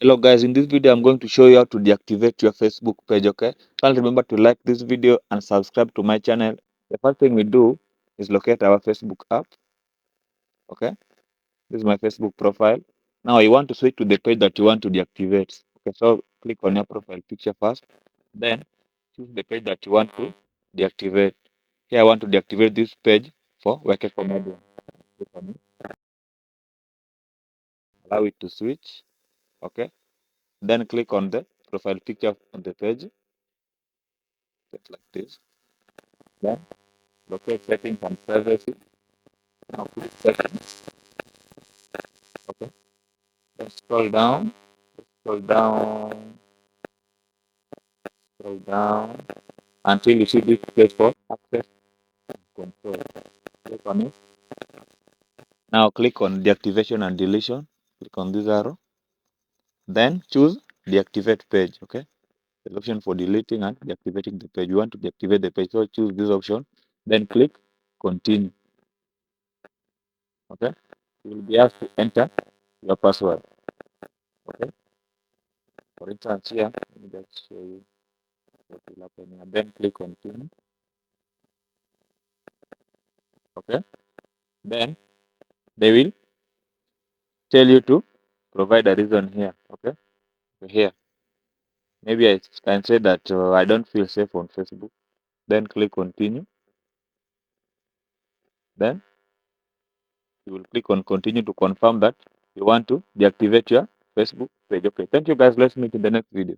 Hello guys, in this video I'm going to show you how to deactivate your Facebook page, okay? Please remember to like this video and subscribe to my channel. The first thing we do is locate our Facebook app, okay? This is my Facebook profile. Now you want to switch to the page that you want to deactivate. Okay, so click on your profile picture first, then choose the page that you want to deactivate. Here I want to deactivate this page for Weke Comedian. Click on it, allow it to switch, okay? Then click on the profile picture on the page, just like this. Then locate settings and privacy. Now click settings. Okay. Then scroll down, scroll down until you see this place for access and control. Click on it. Now click on deactivation and deletion. Click on this arrow. Then choose deactivate page. Okay. The option for deleting and deactivating the page. You want to deactivate the page, so choose this option. Then click continue. Okay. You will be asked to enter your password. Okay. For instance, here, let me just show you what will happen here. Then click continue. Okay. Then they will tell you to provide a reason here. Okay. So here, maybe I can say that I don't feel safe on Facebook. Then click continue. Then you will click on continue to confirm that you want to deactivate your Facebook page. Okay. Thank you guys. Let's meet in the next video.